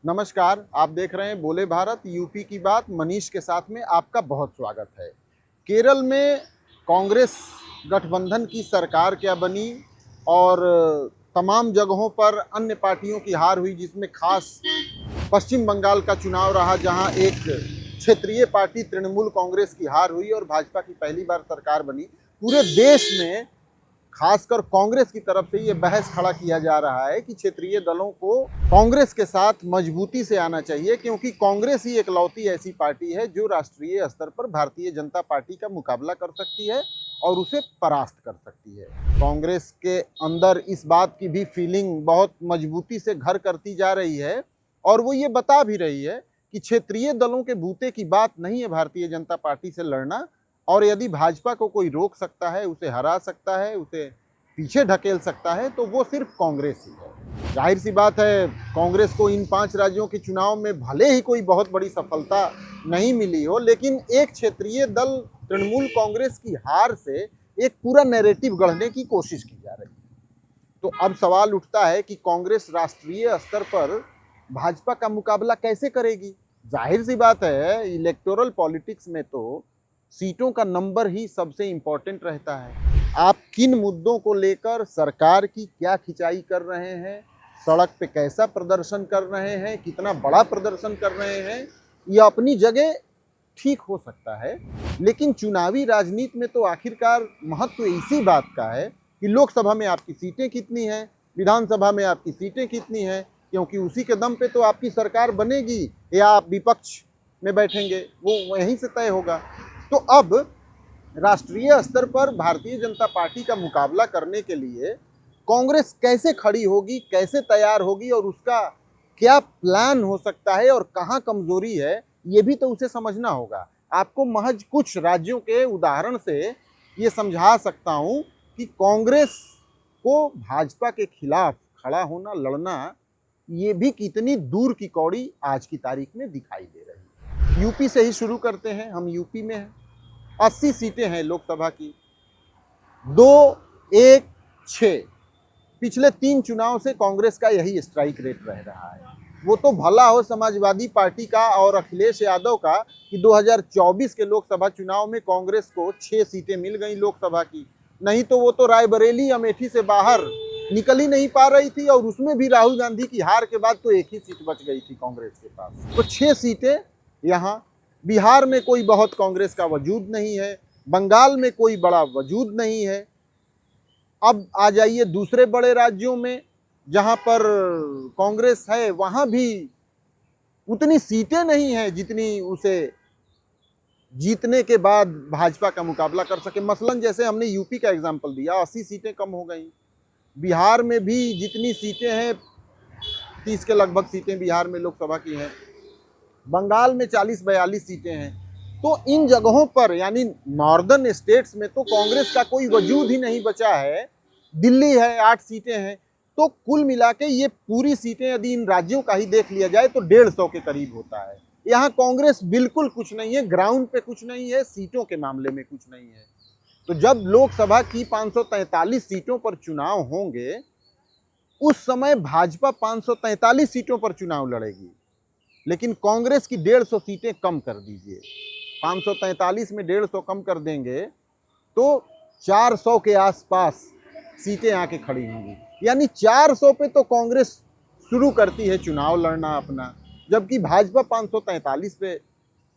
नमस्कार, आप देख रहे हैं बोले भारत यूपी की बात। मनीष के साथ में आपका बहुत स्वागत है। केरल में कांग्रेस गठबंधन की सरकार क्या बनी और तमाम जगहों पर अन्य पार्टियों की हार हुई, जिसमें खास पश्चिम बंगाल का चुनाव रहा जहां एक क्षेत्रीय पार्टी तृणमूल कांग्रेस की हार हुई और भाजपा की पहली बार सरकार बनी। पूरे देश में खासकर कांग्रेस की तरफ से ये बहस खड़ा किया जा रहा है कि क्षेत्रीय दलों को कांग्रेस के साथ मजबूती से आना चाहिए, क्योंकि कांग्रेस ही एकलौती ऐसी पार्टी है जो राष्ट्रीय स्तर पर भारतीय जनता पार्टी का मुकाबला कर सकती है और उसे परास्त कर सकती है। कांग्रेस के अंदर इस बात की भी फीलिंग बहुत मजबूती से घर करती जा रही है और वो ये बता भी रही है कि क्षेत्रीय दलों के बूते की बात नहीं है भारतीय जनता पार्टी से लड़ना, और यदि भाजपा को कोई रोक सकता है, उसे हरा सकता है, उसे पीछे ढकेल सकता है, तो वो सिर्फ कांग्रेस ही है। जाहिर सी बात है, कांग्रेस को इन 5 राज्यों के चुनाव में भले ही कोई बहुत बड़ी सफलता नहीं मिली हो, लेकिन एक क्षेत्रीय दल तृणमूल कांग्रेस की हार से एक पूरा नैरेटिव गढ़ने की कोशिश की जा रही है। तो अब सवाल उठता है कि कांग्रेस राष्ट्रीय स्तर पर भाजपा का मुकाबला कैसे करेगी। जाहिर सी बात है, इलेक्टोरल पॉलिटिक्स में तो सीटों का नंबर ही सबसे इम्पोर्टेंट रहता है। आप किन मुद्दों को लेकर सरकार की क्या खिंचाई कर रहे हैं, सड़क पे कैसा प्रदर्शन कर रहे हैं, कितना बड़ा प्रदर्शन कर रहे हैं, यह अपनी जगह ठीक हो सकता है, लेकिन चुनावी राजनीति में तो आखिरकार महत्व इसी बात का है कि लोकसभा में आपकी सीटें कितनी हैं, विधानसभा में आपकी सीटें कितनी हैं, क्योंकि उसी के दम पे तो आपकी सरकार बनेगी या आप विपक्ष में बैठेंगे, वो यहीं से तय होगा। तो अब राष्ट्रीय स्तर पर भारतीय जनता पार्टी का मुकाबला करने के लिए कांग्रेस कैसे खड़ी होगी, कैसे तैयार होगी और उसका क्या प्लान हो सकता है और कहां कमजोरी है, ये भी तो उसे समझना होगा। आपको महज कुछ राज्यों के उदाहरण से ये समझा सकता हूं कि कांग्रेस को भाजपा के खिलाफ खड़ा होना, लड़ना, ये भी कितनी दूर की कौड़ी आज की तारीख में दिखाई दे रही है। यूपी से ही शुरू करते हैं। हम यूपी में हैं, 80 सीटें हैं लोकसभा की, 2, 1, 6। पिछले 3 चुनाव से कांग्रेस का यही स्ट्राइक रेट रह रहा है। वो तो भला हो समाजवादी पार्टी का और अखिलेश यादव का कि 2024 के लोकसभा चुनाव में कांग्रेस को 6 सीटें मिल गई लोकसभा की, नहीं तो वो तो रायबरेली अमेठी से बाहर निकल ही नहीं पा रही थी और उसमें भी राहुल गांधी की हार के बाद तो एक ही सीट बच गई थी कांग्रेस के पास। तो 6 सीटें यहाँ। बिहार में कोई बहुत कांग्रेस का वजूद नहीं है, बंगाल में कोई बड़ा वजूद नहीं है। अब आ जाइए दूसरे बड़े राज्यों में जहां पर कांग्रेस है, वहां भी उतनी सीटें नहीं हैं जितनी उसे जीतने के बाद भाजपा का मुकाबला कर सके। मसलन जैसे हमने यूपी का एग्जाम्पल दिया, 80 सीटें कम हो गई। बिहार में भी जितनी सीटें हैं, 30 के लगभग सीटें बिहार में लोकसभा की हैं, बंगाल में 40-42 सीटें हैं। तो इन जगहों पर यानी नॉर्दर्न स्टेट्स में तो कांग्रेस का कोई वजूद ही नहीं बचा है। दिल्ली है, 8 सीटें हैं। तो कुल मिला के ये पूरी सीटें यदि इन राज्यों का ही देख लिया जाए तो 150 के करीब होता है। यहाँ कांग्रेस बिल्कुल कुछ नहीं है, ग्राउंड पे कुछ नहीं है, सीटों के मामले में कुछ नहीं है। तो जब लोकसभा की 543 सीटों पर चुनाव होंगे, उस समय भाजपा 543 सीटों पर चुनाव लड़ेगी, लेकिन कांग्रेस की 150 सीटें कम कर दीजिए। 543 में 150 कम कर देंगे तो 400 के आसपास सीटें आके खड़ी होंगी। यानी 400 पे तो कांग्रेस शुरू करती है चुनाव लड़ना अपना, जबकि भाजपा 543 पे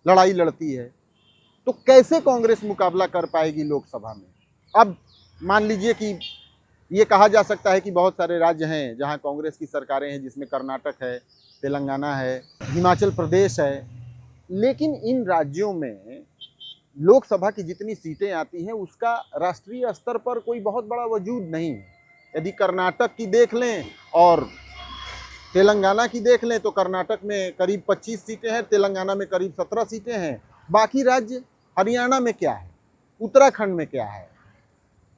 लड़ाई लड़ती है। तो कैसे कांग्रेस मुकाबला कर पाएगी लोकसभा में? अब मान लीजिए कि ये कहा जा सकता है कि बहुत सारे राज्य हैं जहां कांग्रेस की सरकारें हैं, जिसमें कर्नाटक है, तेलंगाना है, हिमाचल प्रदेश है, लेकिन इन राज्यों में लोकसभा की जितनी सीटें आती हैं उसका राष्ट्रीय स्तर पर कोई बहुत बड़ा वजूद नहीं है। यदि कर्नाटक की देख लें और तेलंगाना की देख लें तो कर्नाटक में करीब 25 सीटें हैं, तेलंगाना में करीब 17 सीटें हैं। बाकी राज्य, हरियाणा में क्या है, उत्तराखंड में क्या है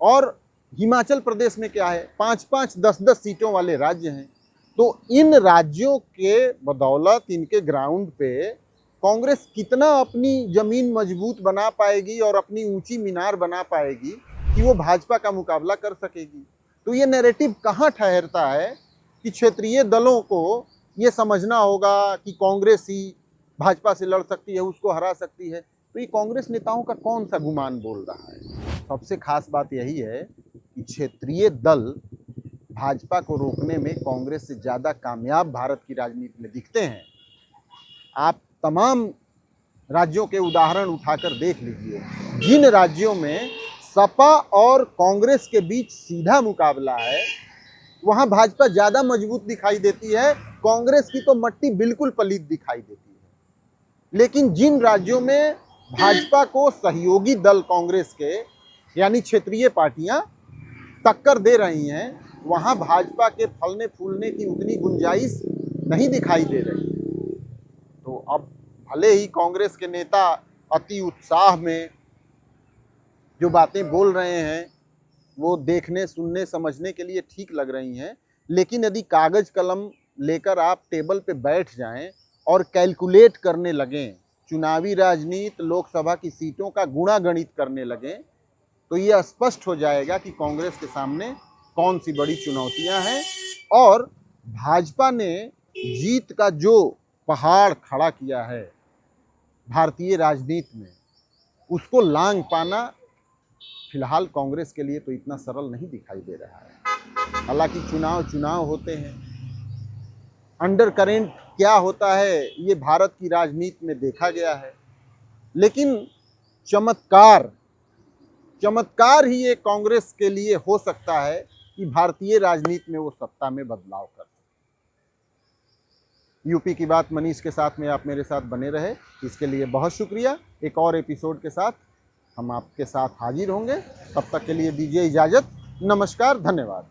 और हिमाचल प्रदेश में क्या है, 5-5, 10-10 सीटों वाले राज्य हैं। तो इन राज्यों के बदौलत, इनके ग्राउंड पे कांग्रेस कितना अपनी जमीन मजबूत बना पाएगी और अपनी ऊंची मीनार बना पाएगी कि वो भाजपा का मुकाबला कर सकेगी। तो ये नैरेटिव कहाँ ठहरता है कि क्षेत्रीय दलों को ये समझना होगा कि कांग्रेस ही भाजपा से लड़ सकती है, उसको हरा सकती है, तो ये कांग्रेस नेताओं का कौन सा गुमान बोल रहा है। सबसे खास बात यही है कि क्षेत्रीय दल भाजपा को रोकने में कांग्रेस से ज़्यादा कामयाब भारत की राजनीति में दिखते हैं। आप तमाम राज्यों के उदाहरण उठाकर देख लीजिए, जिन राज्यों में सपा और कांग्रेस के बीच सीधा मुकाबला है वहां भाजपा ज़्यादा मजबूत दिखाई देती है, कांग्रेस की तो मट्टी बिल्कुल पलीत दिखाई देती है। लेकिन जिन राज्यों में भाजपा को सहयोगी दल कांग्रेस के यानी क्षेत्रीय पार्टियां टक्कर दे रही हैं, वहां भाजपा के फलने फूलने की उतनी गुंजाइश नहीं दिखाई दे रही है। तो अब भले ही कांग्रेस के नेता अति उत्साह में जो बातें बोल रहे हैं वो देखने, सुनने, समझने के लिए ठीक लग रही हैं, लेकिन यदि कागज कलम लेकर आप टेबल पे बैठ जाएं और कैलकुलेट करने लगें, चुनावी राजनीति, लोकसभा की सीटों का गुणा गणित करने लगें, तो ये स्पष्ट हो जाएगा कि कांग्रेस के सामने कौन सी बड़ी चुनौतियां हैं और भाजपा ने जीत का जो पहाड़ खड़ा किया है भारतीय राजनीति में, उसको लांघ पाना फिलहाल कांग्रेस के लिए तो इतना सरल नहीं दिखाई दे रहा है। हालांकि चुनाव होते हैं, अंडर करेंट क्या होता है ये भारत की राजनीति में देखा गया है, लेकिन चमत्कार ही ये कांग्रेस के लिए हो सकता है कि भारतीय राजनीति में वो सत्ता में बदलाव कर सके। यूपी की बात मनीष के साथ में आप मेरे साथ बने रहे, इसके लिए बहुत शुक्रिया। एक और एपिसोड के साथ हम आपके साथ हाजिर होंगे, तब तक के लिए दीजिए इजाज़त। नमस्कार, धन्यवाद।